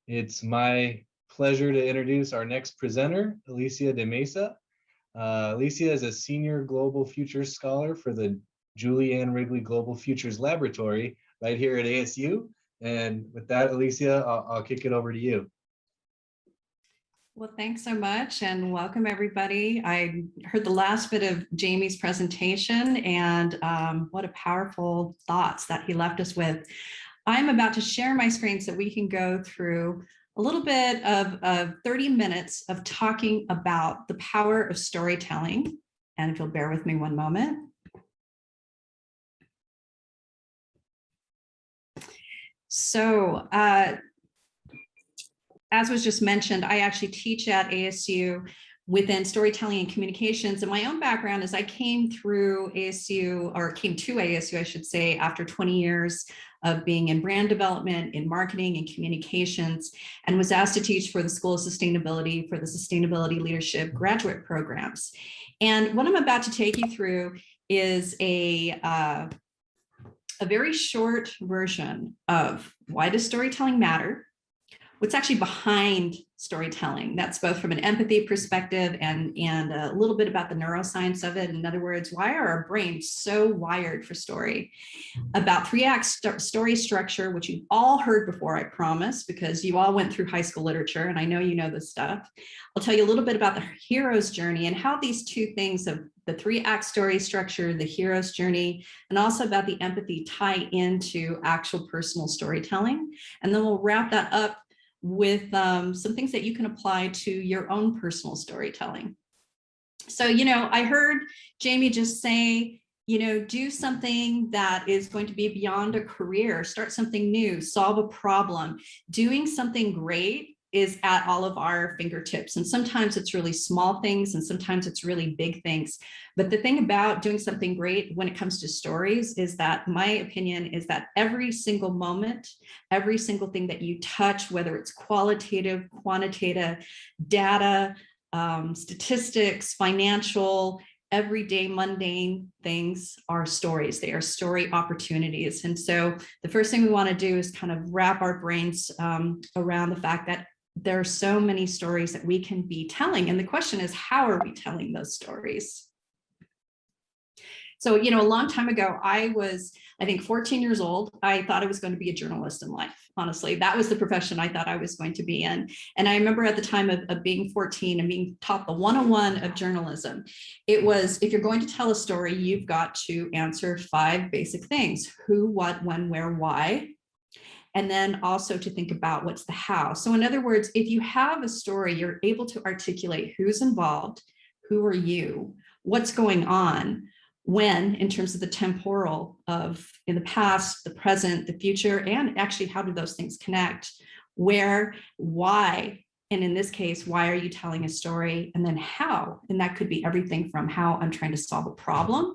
It's my pleasure to introduce our next presenter, Alycia de Mesa. Alycia is a senior global futures scholar for the Julie Ann Wrigley Global Futures Laboratory right here at ASU. And with that, Alycia, I'll kick it over to you. Well, thanks so much and welcome everybody. I heard the last bit of Jamie's presentation and what a powerful thoughts that he left us with. I'm about to share my screen so we can go through a little bit of 30 minutes of talking about the power of storytelling. And if you'll bear with me one moment. So, as was just mentioned, I actually teach at ASU within storytelling and communications. And my own background is I came through ASU, or came to ASU, I should say, after 20 years of being in brand development, in marketing and communications, and was asked to teach for the School of Sustainability for the Sustainability Leadership graduate programs. And what I'm about to take you through is a very short version of why does storytelling matter? What's actually behind storytelling. That's both from an empathy perspective and a little bit about the neuroscience of it. In other words, why are our brains so wired for story? About 3-act story structure, which you've all heard before, I promise, because you all went through high school literature and I know you know this stuff. I'll tell you a little bit about the hero's journey and how these two things of the 3-act story structure, the hero's journey, and also about the empathy tie into actual personal storytelling. And then we'll wrap that up with some things that you can apply to your own personal storytelling. So, I heard Jamie just say, do something that is going to be beyond a career, start something new, solve a problem. Doing something great is at all of our fingertips. And sometimes it's really small things and sometimes it's really big things. But the thing about doing something great when it comes to stories is that my opinion is that every single moment, every single thing that you touch, whether it's qualitative, quantitative, data, statistics, financial, everyday mundane things are stories. They are story opportunities. And so the first thing we want to do is kind of wrap our brains around the fact that there are so many stories that we can be telling. And the question is, how are we telling those stories? So, a long time ago, I was, I think, 14 years old. I thought I was going to be a journalist in life. Honestly, that was the profession I thought I was going to be in. And I remember at the time of being 14 and being taught the 101 of journalism, it was, if you're going to tell a story, you've got to answer 5 basic things: who, what, when, where, why. And then also to think about what's the how. So in other words, if you have a story, you're able to articulate who's involved, who are you, what's going on, when, in terms of the temporal of in the past, the present, the future, and actually how do those things connect, where, why, and in this case, why are you telling a story, and then how, and that could be everything from how I'm trying to solve a problem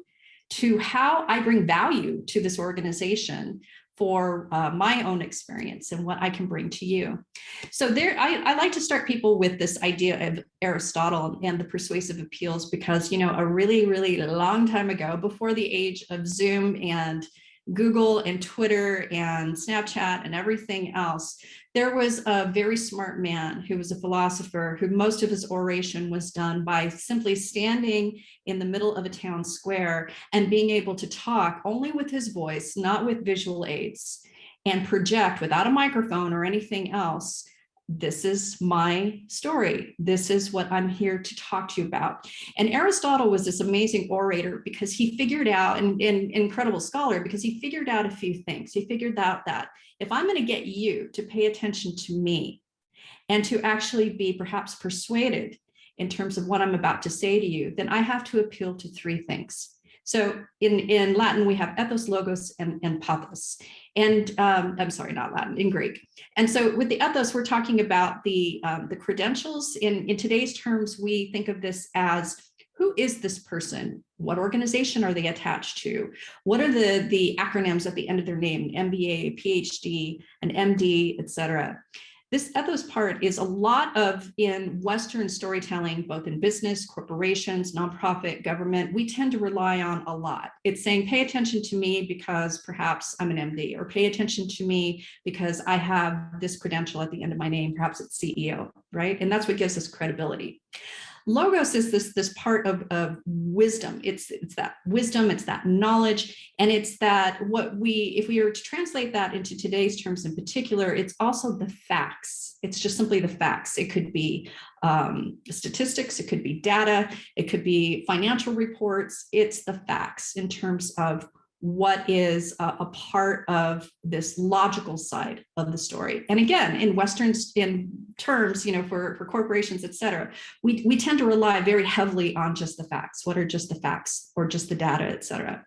to how I bring value to this organization for my own experience and what I can bring to you. So there, I like to start people with this idea of Aristotle and the persuasive appeals, because, a really, really long time ago, before the age of Zoom and Google and Twitter and Snapchat and everything else, there was a very smart man who was a philosopher who most of his oration was done by simply standing in the middle of a town square and being able to talk only with his voice, not with visual aids, and project without a microphone or anything else. This is my story. This is what I'm here to talk to you about. And Aristotle was this amazing orator because he figured out, and incredible scholar, because he figured out a few things. He figured out that if I'm going to get you to pay attention to me and to actually be perhaps persuaded in terms of what I'm about to say to you, then I have to appeal to 3 things. So in Latin, we have ethos, logos, and pathos. And I'm sorry, not Latin, in Greek. And so with the ethos, we're talking about the credentials. In today's terms, we think of this as, who is this person? What organization are they attached to? What are the acronyms at the end of their name? An MBA, PhD, an MD, et cetera. This ethos part is a lot of in Western storytelling, both in business, corporations, nonprofit, government, we tend to rely on a lot. It's saying, pay attention to me because perhaps I'm an MD, or pay attention to me because I have this credential at the end of my name, perhaps it's CEO, right? And that's what gives us credibility. Logos is this part of wisdom. It's that wisdom, it's that knowledge, and it's that if we were to translate that into today's terms in particular, it's also the facts. It's just simply the facts. It could be statistics, it could be data, it could be financial reports. It's the facts in terms of what is a part of this logical side of the story. And again, in terms, for corporations, et cetera, we tend to rely very heavily on just the facts. What are just the facts, or just the data, et cetera.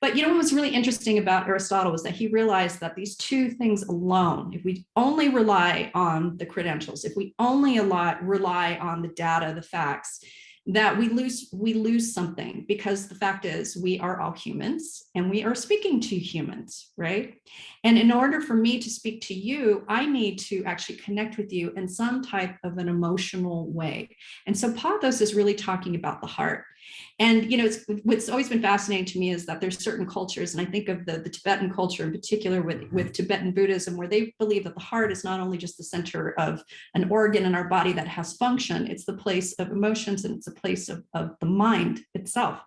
But what was really interesting about Aristotle was that he realized that these two things alone, if we only rely on the credentials, if we only rely on the data, the facts, that we lose something, because the fact is we are all humans and we are speaking to humans, right? And in order for me to speak to you, I need to actually connect with you in some type of an emotional way. And so pathos is really talking about the heart. And what's always been fascinating to me is that there's certain cultures, and I think of the Tibetan culture in particular with Tibetan Buddhism, where they believe that the heart is not only just the center of an organ in our body that has function, it's the place of emotions, and it's a place of the mind itself.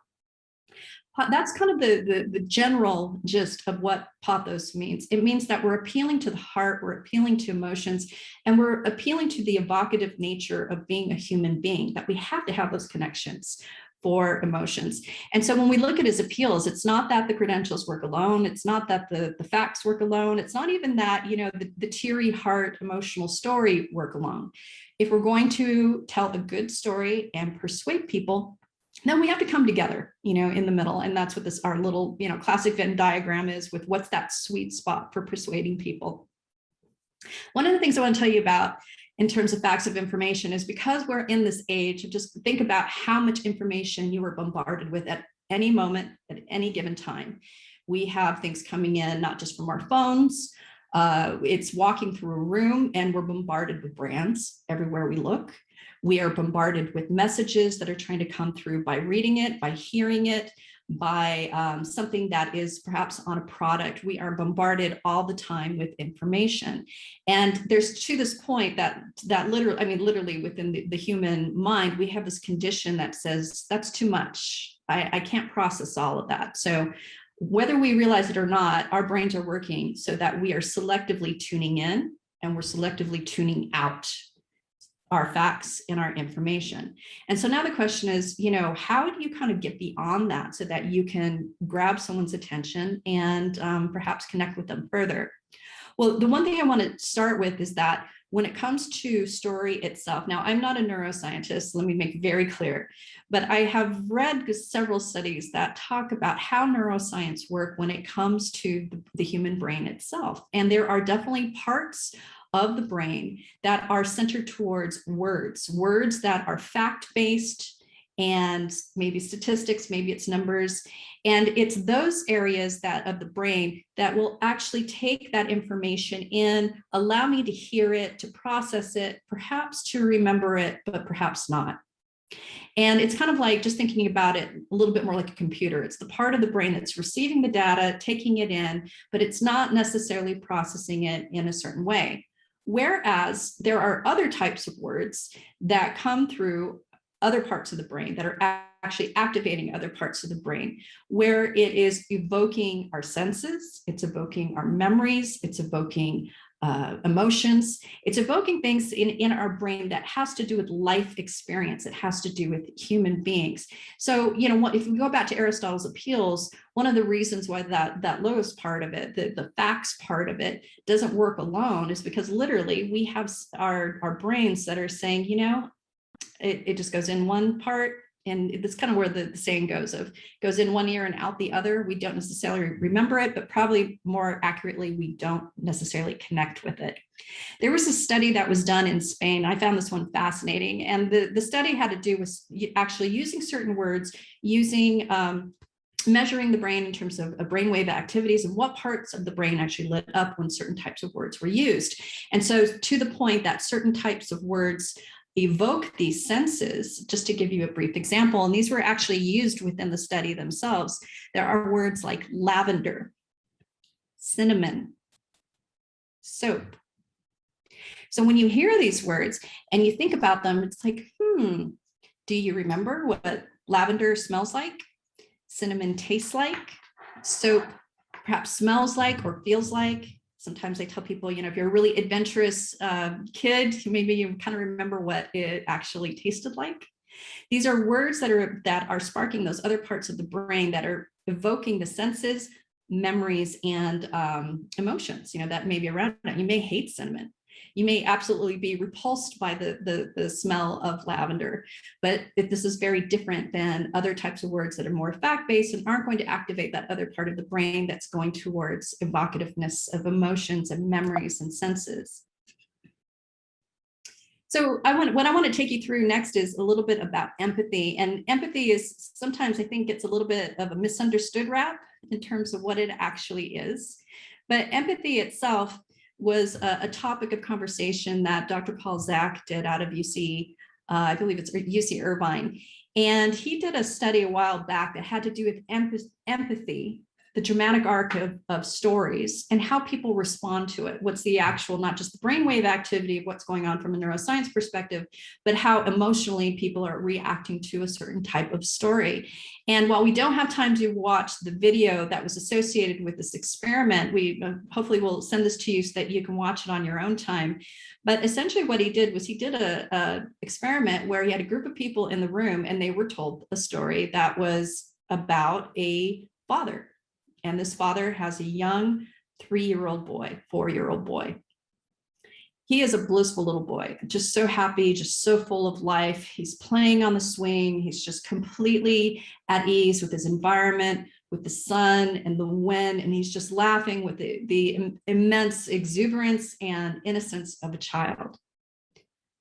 That's kind of the general gist of what pathos means. It means that we're appealing to the heart, we're appealing to emotions, and we're appealing to the evocative nature of being a human being, that we have to have those connections for emotions. And so when we look at his appeals, it's not that the credentials work alone. It's not that the facts work alone. It's not even that, the teary heart emotional story work alone. If we're going to tell a good story and persuade people, then we have to come together, in the middle. And that's what our little, classic Venn diagram is, with what's that sweet spot for persuading people. One of the things I want to tell you about in terms of facts of information is, because we're in this age, just think about how much information you are bombarded with at any moment, at any given time. We have things coming in, not just from our phones, it's walking through a room and we're bombarded with brands everywhere we look. We are bombarded with messages that are trying to come through by reading it, by hearing it, by something that is perhaps on a product. We are bombarded all the time with information. And there's, to this point, that literally within the human mind, we have this condition that says, that's too much. I can't process all of that. So whether we realize it or not, our brains are working so that we are selectively tuning in and we're selectively tuning out our facts and our information. And so now the question is, how do you kind of get beyond that so that you can grab someone's attention and perhaps connect with them further? Well, the one thing I want to start with is that when it comes to story itself, now I'm not a neuroscientist, let me make very clear, but I have read several studies that talk about how neuroscience work when it comes to the human brain itself. And there are definitely parts of the brain that are centered towards words that are fact-based and maybe statistics, maybe it's numbers. And it's those areas of the brain that will actually take that information in, allow me to hear it, to process it, perhaps to remember it, but perhaps not. And it's kind of like just thinking about it a little bit more like a computer. It's the part of the brain that's receiving the data, taking it in, but it's not necessarily processing it in a certain way. Whereas there are other types of words that come through other parts of the brain that are actually activating other parts of the brain, where it is evoking our senses, it's evoking our memories, it's evoking emotions, it's evoking things in our brain that has to do with life experience. It has to do with human beings. So, if we go back to Aristotle's appeals, one of the reasons why that lowest part of it, the facts part of it, doesn't work alone is because literally we have our brains that are saying, it just goes in one part. And it's kind of where the saying goes in one ear and out the other. We don't necessarily remember it, but probably more accurately, we don't necessarily connect with it. There was a study that was done in Spain. I found this one fascinating. And the study had to do with actually using certain words, using measuring the brain in terms of brainwave activities and what parts of the brain actually lit up when certain types of words were used. And so to the point that certain types of words evoke these senses, just to give you a brief example, and these were actually used within the study themselves, there are words like lavender, cinnamon, soap. So when you hear these words and you think about them, it's like, do you remember what lavender smells like? Cinnamon tastes like? Soap perhaps smells like or feels like? Sometimes I tell people, if you're a really adventurous kid, maybe you kind of remember what it actually tasted like. These are words that are sparking those other parts of the brain that are evoking the senses, memories, and emotions, that may be around it. You may hate cinnamon. You may absolutely be repulsed by the smell of lavender, but this is very different than other types of words that are more fact-based and aren't going to activate that other part of the brain that's going towards evocativeness of emotions and memories and senses. So what I want to take you through next is a little bit about empathy. And empathy is sometimes, I think, gets a little bit of a misunderstood rap in terms of what it actually is. But empathy itself was a topic of conversation that Dr. Paul Zak did out of UC, I believe it's UC Irvine. And he did a study a while back that had to do with empathy, the dramatic arc of stories and how people respond to it. What's the actual, not just the brainwave activity of what's going on from a neuroscience perspective, but how emotionally people are reacting to a certain type of story. And while we don't have time to watch the video that was associated with this experiment, we hopefully will send this to you so that you can watch it on your own time. But essentially what he did was he did a experiment where he had a group of people in the room and they were told a story that was about a father. And this father has a young 3-year-old boy, 4-year-old boy. He is a blissful little boy, just so happy, just so full of life. He's playing on the swing. He's just completely at ease with his environment, with the sun and the wind. And he's just laughing with the immense exuberance and innocence of a child.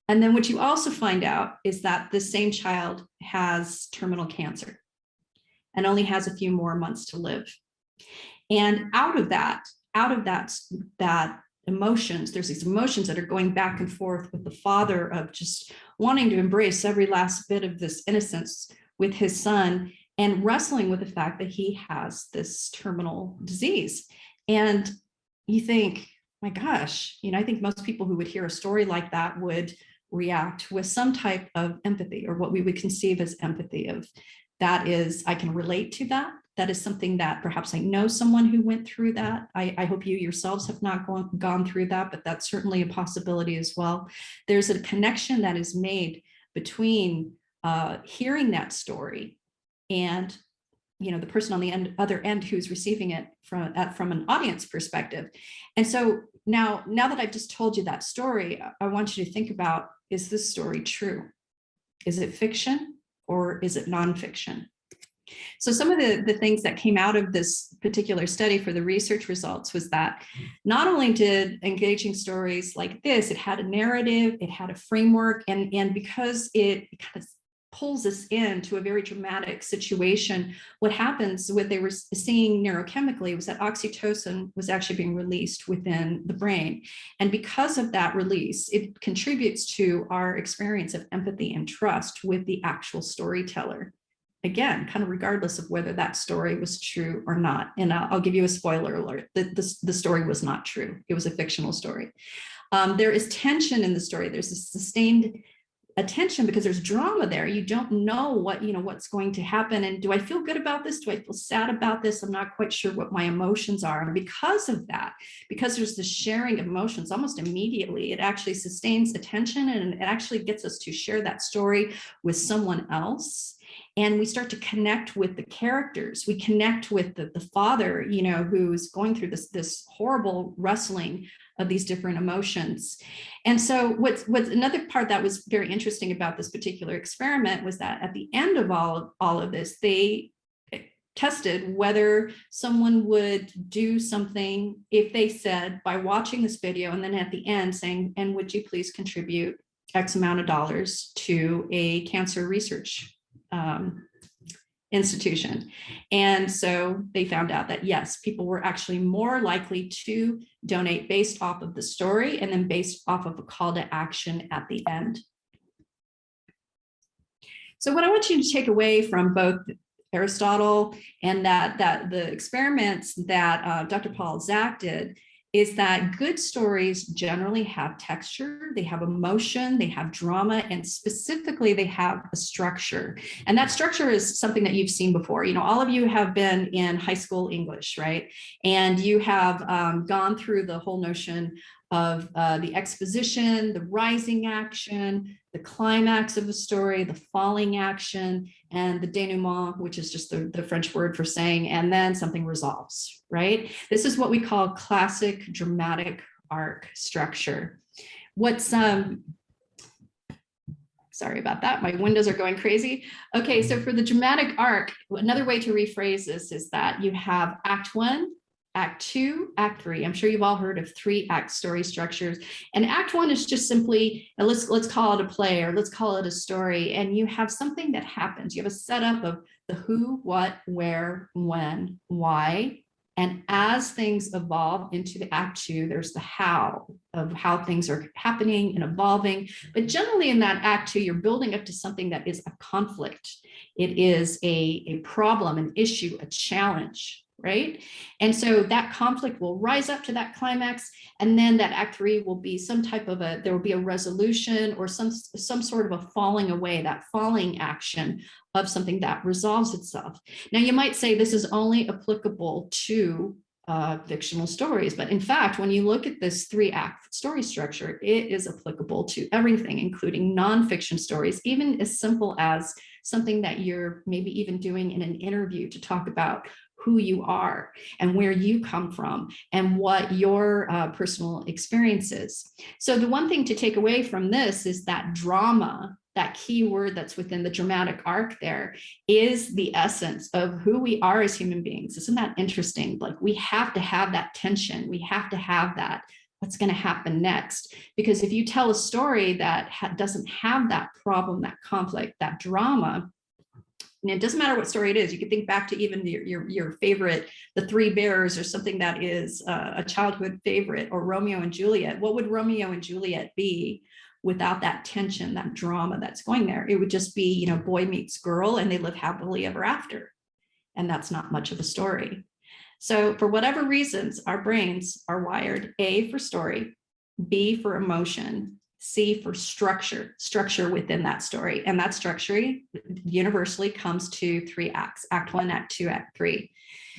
And then what you also find out is that this same child has terminal cancer and only has a few more months to live. And out of that emotions, there's these emotions that are going back and forth with the father of just wanting to embrace every last bit of this innocence with his son and wrestling with the fact that he has this terminal disease. And you think, my gosh, I think most people who would hear a story like that would react with some type of empathy, or what we would conceive as empathy of. That is, I can relate to that. That is something that perhaps I know someone who went through that. I hope you yourselves have not gone through that, but that's certainly a possibility as well. There's a connection that is made between hearing that story and the person on the other end who's receiving it from an audience perspective. And so now that I've just told you that story, I want you to think about, is this story true? Is it fiction or is it nonfiction? So some of the things that came out of this particular study for the research results was that not only did engaging stories like this, it had a narrative, it had a framework, and because it kind of pulls us into a very dramatic situation, what happens, what they were seeing neurochemically was that oxytocin was actually being released within the brain. And because of that release, it contributes to our experience of empathy and trust with the actual storyteller. Again, kind of regardless of whether that story was true or not. And I'll give you a spoiler alert, that the story was not true. It was a fictional story. There is tension in the story. There's a sustained attention because there's drama there. You don't know what's going to happen. And do I feel good about this? Do I feel sad about this? I'm not quite sure what my emotions are. And because of that, because there's the sharing of emotions almost immediately, it actually sustains attention and it actually gets us to share that story with someone else. And we start to connect with the characters. We connect with the father, who's going through this horrible wrestling of these different emotions. And so what's another part that was very interesting about this particular experiment was that at the end of all of this, they tested whether someone would do something if they said, by watching this video, and then at the end saying, and would you please contribute X amount of dollars to a cancer research institution. And so they found out that yes, people were actually more likely to donate based off of the story and then based off of a call to action at the end. So what I want you to take away from both Aristotle and that the experiments that Dr. Paul Zak did is that good stories generally have texture, they have emotion, they have drama, and specifically they have a structure. And that structure is something that you've seen before. You know, all of you have been in high school English, right? And you have gone through the whole notion of the exposition, the rising action, the climax of a story, the falling action, and the denouement, which is just the French word for saying, and then something resolves, right? This is what we call classic dramatic arc structure. What's, sorry about that, my windows are going crazy. Okay, so for the dramatic arc, another way to rephrase this is that you have Act 1, Act 2, Act 3. I'm sure you've all heard of 3-act story structures. And Act 1 is just simply, let's call it a play or let's call it a story. And you have something that happens. You have a setup of the who, what, where, when, why. And as things evolve into the Act 2, there's the how of how things are happening and evolving. But generally in that Act 2, you're building up to something that is a conflict. It is a problem, an issue, a challenge. Right. And so that conflict will rise up to that climax. And then that Act 3 will be some type of there will be a resolution or some sort of a falling away, that falling action of something that resolves itself. Now, you might say this is only applicable to fictional stories. But in fact, when you look at this 3-act story structure, it is applicable to everything, including nonfiction stories, even as simple as something that you're maybe even doing in an interview to talk about who you are and where you come from and what your personal experience is. So the one thing to take away from this is that drama, that key word that's within the dramatic arc there, is the essence of who we are as human beings. Isn't that interesting? Like, we have to have that tension. We have to have that, what's going to happen next? Because if you tell a story that doesn't have that problem, that conflict, that drama, and it doesn't matter what story it is. You can think back to even your favorite, The Three Bears, or something that is a childhood favorite, or Romeo and Juliet. What would Romeo and Juliet be without that tension, that drama that's going there? It would just be, you know, boy meets girl and they live happily ever after. And that's not much of a story. So for whatever reasons, our brains are wired A, for story, B, for emotion, C, for structure within that story. And that structure universally comes to 3 acts, Act 1, Act 2, Act 3.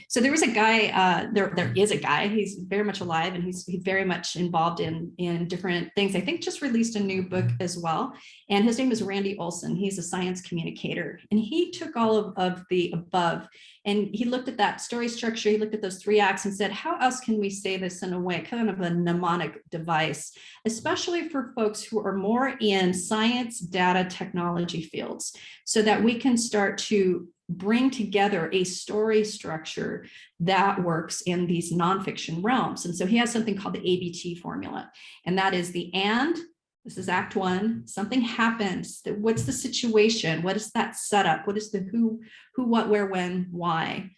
So there was a guy, there is a guy, he's very much alive and he's very much involved in different things. I think just released a new book as well. And his name is Randy Olson. He's a science communicator. And he took all of the above and he looked at that story structure. He looked at those 3 acts and said, how else can we say this in a way, kind of a mnemonic device, especially for folks who are more in science, data, technology fields, so that we can start to bring together a story structure that works in these nonfiction realms. And so he has something called the ABT formula, and that is the and. This is Act 1. Something happens. What's the situation? What is that setup? What is the who, what, where, when, why?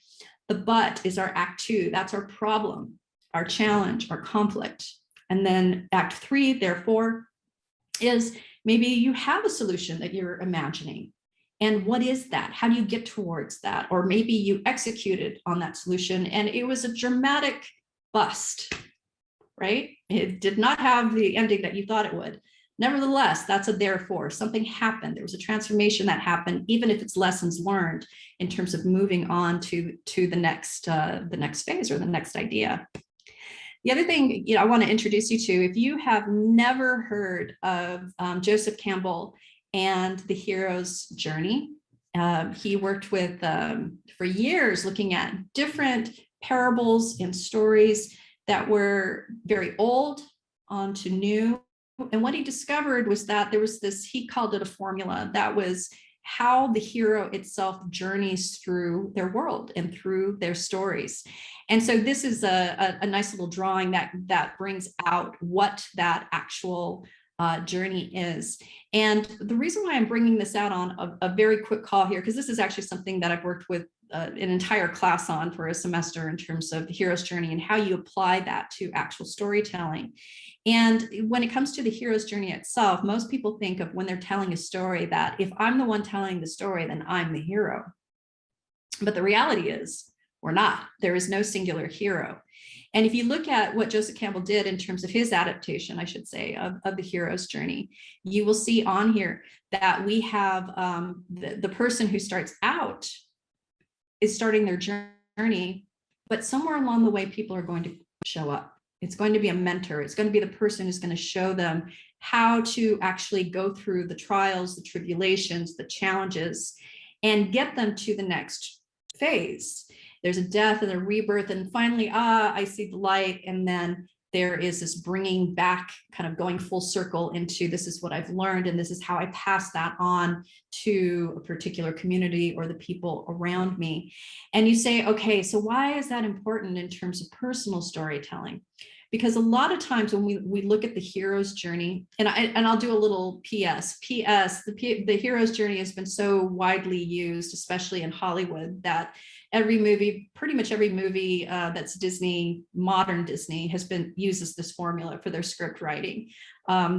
The but is our Act 2. That's our problem, our challenge, our conflict. And then Act 3, therefore, is maybe you have a solution that you're imagining. And what is that? How do you get towards that? Or maybe you executed on that solution and it was a dramatic bust, right? It did not have the ending that you thought it would. Nevertheless, that's a therefore. Something happened. There was a transformation that happened, even if it's lessons learned in terms of moving on to the next phase or the next idea. The other thing, you know, I want to introduce you to, if you have never heard of Joseph Campbell and the hero's journey, he worked with for years looking at different parables and stories that were very old onto new. And what he discovered was that there was this, he called it a formula, that was how the hero itself journeys through their world and through their stories. And so this is a nice little drawing that brings out what that actual journey is. And the reason why I'm bringing this out on a very quick call here, because this is actually something that I've worked with an entire class on for a semester in terms of the hero's journey and how you apply that to actual storytelling. And when it comes to the hero's journey itself, most people think of when they're telling a story that if I'm the one telling the story, then I'm the hero. But the reality is we're not. There is no singular hero. And if you look at what Joseph Campbell did in terms of his adaptation, I should say, of the hero's journey, you will see on here that we have the person who starts out is starting their journey, but somewhere along the way, people are going to show up. It's going to be a mentor. It's going to be the person who's going to show them how to actually go through the trials, the tribulations, the challenges, and get them to the next phase. There's a death and a rebirth, and finally, I see the light. And then there is this bringing back, kind of going full circle into this is what I've learned, and this is how I pass that on to a particular community or the people around me. And you say, okay, so why is that important in terms of personal storytelling? Because a lot of times when we look at the hero's journey, and I'll do a little PS, the hero's journey has been so widely used, especially in Hollywood, that every movie, pretty much every movie that's Disney, modern Disney, uses this formula for their script writing.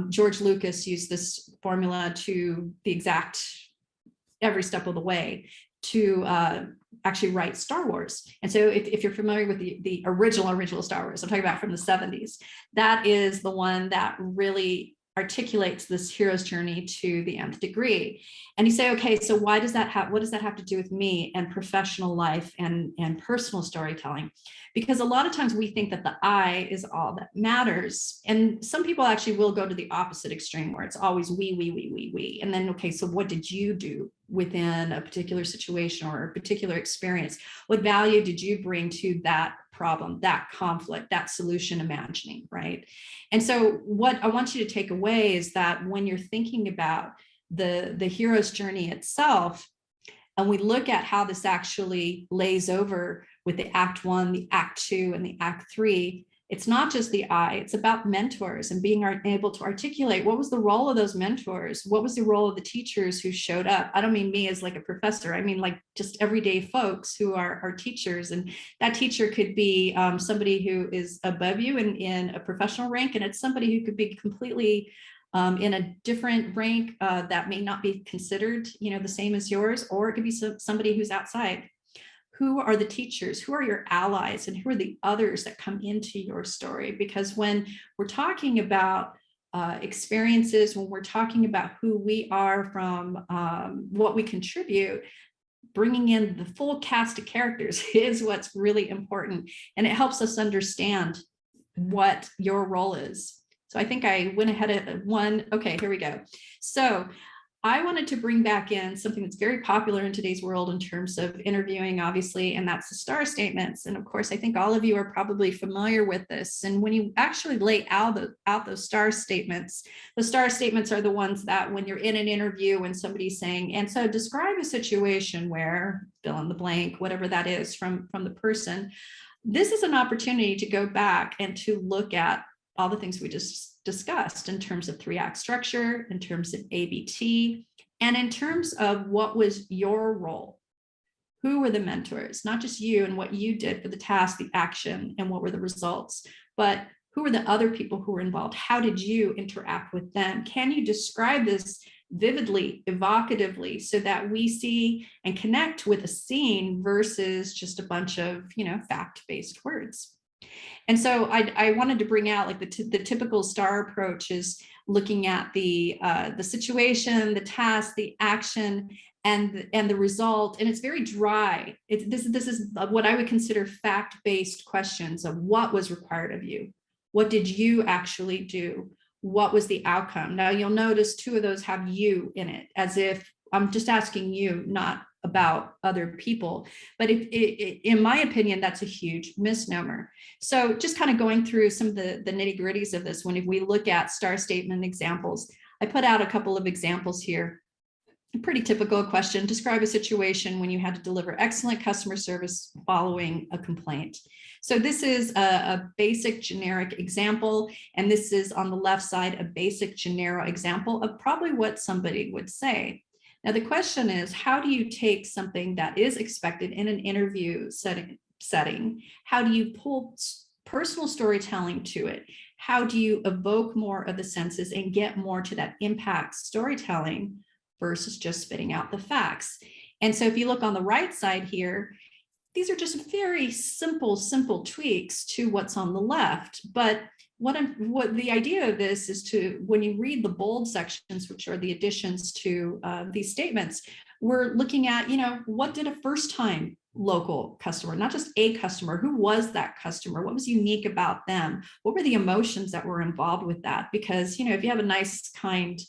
George Lucas used this formula to the exact every step of the way to actually write Star Wars. And so if you're familiar with the original Star Wars, I'm talking about from the 70s, that is the one that really articulates this hero's journey to the nth degree. And you say, okay, so what does that have to do with me and professional life and personal storytelling? Because a lot of times we think that the I is all that matters. And some people actually will go to the opposite extreme where it's always we. And then, okay, so what did you do within a particular situation or a particular experience? What value did you bring to that problem, that conflict, that solution imagining, right? And so what I want you to take away is that when you're thinking about the hero's journey itself, and we look at how this actually lays over with the Act 1, the Act 2, and the Act 3, it's not just the I, it's about mentors and being able to articulate what was the role of those mentors, what was the role of the teachers who showed up. I don't mean me as like a professor, I mean like just everyday folks who are teachers. And that teacher could be somebody who is above you in a professional rank, and it's somebody who could be completely in a different rank that may not be considered, the same as yours, or it could be somebody who's outside. Who are the teachers? Who are your allies? And who are the others that come into your story? Because when we're talking about experiences, when we're talking about who we are from what we contribute, bringing in the full cast of characters is what's really important. And it helps us understand what your role is. So I think I went ahead of one. Okay, here we go. So I wanted to bring back in something that's very popular in today's world in terms of interviewing, obviously, and that's the STAR statements. And of course, I think all of you are probably familiar with this. And when you actually lay out those STAR statements, the STAR statements are the ones that when you're in an interview and somebody's saying, and so describe a situation where fill in the blank, whatever that is from the person. This is an opportunity to go back and to look at all the things we just discussed in terms of 3-act structure, in terms of ABT, and in terms of what was your role. Who were the mentors? Not just you and what you did for the task, the action, and what were the results, but who were the other people who were involved? How did you interact with them? Can you describe this vividly, evocatively, so that we see and connect with a scene versus just a bunch of, fact-based words? And so I wanted to bring out like the typical STAR approach is looking at the situation, the task, the action, and the result. And it's very dry. This is what I would consider fact-based questions of what was required of you. What did you actually do? What was the outcome? Now you'll notice 2 of those have you in it, as if I'm just asking you, not about other people. But in my opinion, that's a huge misnomer. So just kind of going through some of the nitty gritties of this, if we look at STAR statement examples, I put out a couple of examples here. A pretty typical question. Describe a situation when you had to deliver excellent customer service following a complaint. So this is a basic generic example, and this is on the left side, a basic generic example of probably what somebody would say. Now, the question is, how do you take something that is expected in an interview setting? How do you pull personal storytelling to it? How do you evoke more of the senses and get more to that impact storytelling versus just spitting out the facts? And so if you look on the right side here, these are just very simple tweaks to what's on the left. But what the idea of this is to, when you read the bold sections, which are the additions to these statements, we're looking at, what did a first time local customer, not just a customer, who was that customer? What was unique about them? What were the emotions that were involved with that? Because, if you have a nice, kind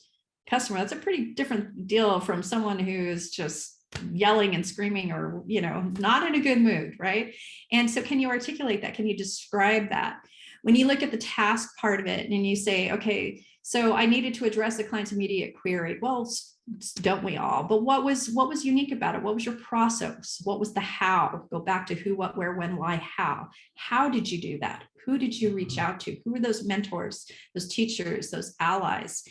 customer, that's a pretty different deal from someone who's just yelling and screaming or, not in a good mood, right? And so can you articulate that? Can you describe that? When you look at the task part of it and you say, okay, so I needed to address the client's immediate query. Well, don't we all? But what was unique about it? What was your process? What was the how? Go back to who, what, where, when, why, how. How did you do that? Who did you reach out to? Who were those mentors, those teachers, those allies?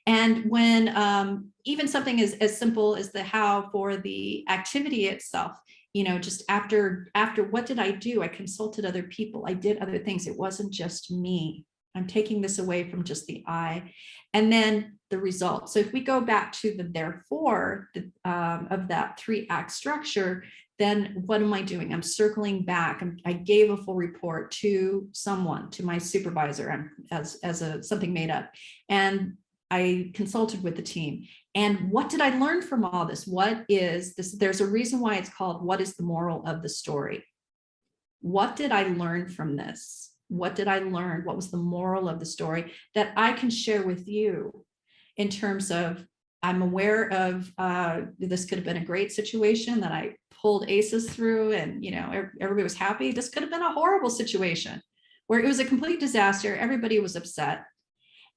And when even something as simple as the how for the activity itself, just after what did I do? I consulted other people. I did other things. It wasn't just me. I'm taking this away from just the I. And then the result. So if we go back to the therefore of that 3-act structure, then what am I doing? I'm circling back. I gave a full report to someone, to my supervisor, as something made up. And I consulted with the team. And what did I learn from all this? What is this? There's a reason why it's called, what is the moral of the story? What did I learn from this? What did I learn? What was the moral of the story that I can share with you in terms of, I'm aware of, this could have been a great situation that I pulled aces through and, everybody was happy. This could have been a horrible situation where it was a complete disaster. Everybody was upset.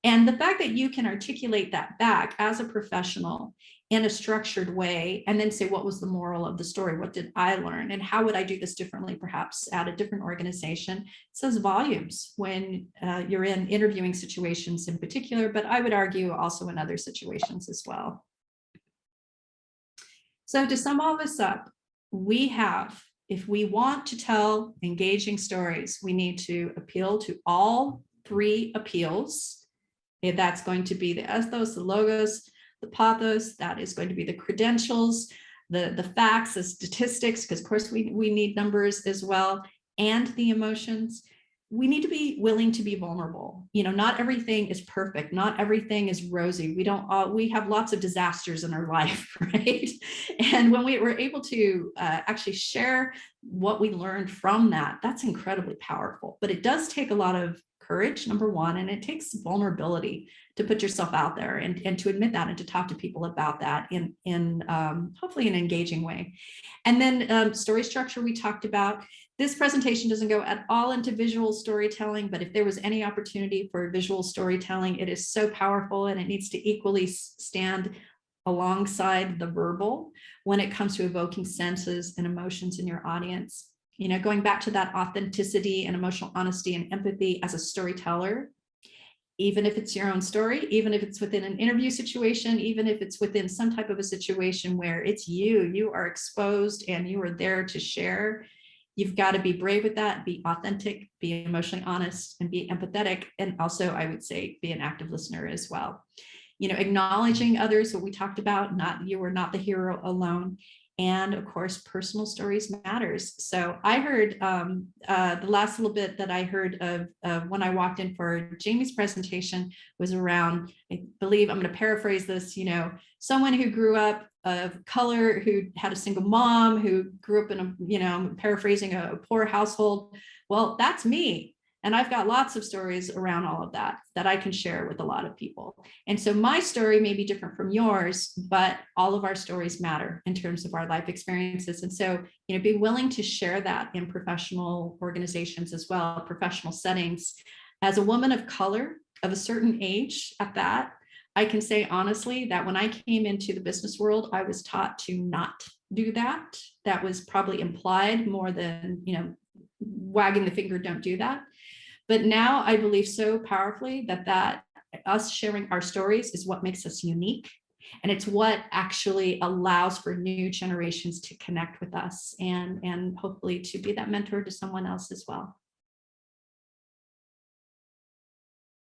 And the fact that you can articulate that back as a professional in a structured way, and then say, what was the moral of the story? What did I learn? And how would I do this differently, perhaps at a different organization? It says volumes when you're in interviewing situations in particular, but I would argue also in other situations as well. So to sum all this up, we have, if we want to tell engaging stories, we need to appeal to all 3 appeals. That's going to be the ethos, the logos, the pathos. That is going to be the credentials, the facts, the statistics, because of course we need numbers as well, and the emotions. We need to be willing to be vulnerable. Not everything is perfect. Not everything is rosy. We have lots of disasters in our life, right? And when we were able to actually share what we learned from that, that's incredibly powerful. But it does take a lot of courage, number one, and it takes vulnerability to put yourself out there and to admit that and to talk to people about that in hopefully an engaging way. And then story structure we talked about. This presentation doesn't go at all into visual storytelling, but if there was any opportunity for visual storytelling, it is so powerful and it needs to equally stand alongside the verbal when it comes to evoking senses and emotions in your audience. Going back to that authenticity and emotional honesty and empathy as a storyteller, even if it's your own story, even if it's within an interview situation, even if it's within some type of a situation where it's you are exposed and you are there to share, you've got to be brave with that, be authentic, be emotionally honest, and be empathetic. And also, I would say, be an active listener as well. Acknowledging others, what we talked about, you are not the hero alone. And of course, personal stories matters. So I heard the last little bit that I heard of when I walked in for Jamie's presentation was around, I believe, I'm going to paraphrase this, someone who grew up of color, who had a single mom, who grew up in paraphrasing, a poor household. Well, that's me. And I've got lots of stories around all of that I can share with a lot of people. And so my story may be different from yours, but all of our stories matter in terms of our life experiences. And so, be willing to share that in professional organizations as well, professional settings. As a woman of color, of a certain age at that, I can say honestly that when I came into the business world, I was taught to not do that. That was probably implied more than, wagging the finger, don't do that. But now I believe so powerfully that us sharing our stories is what makes us unique. And it's what actually allows for new generations to connect with us and hopefully to be that mentor to someone else as well.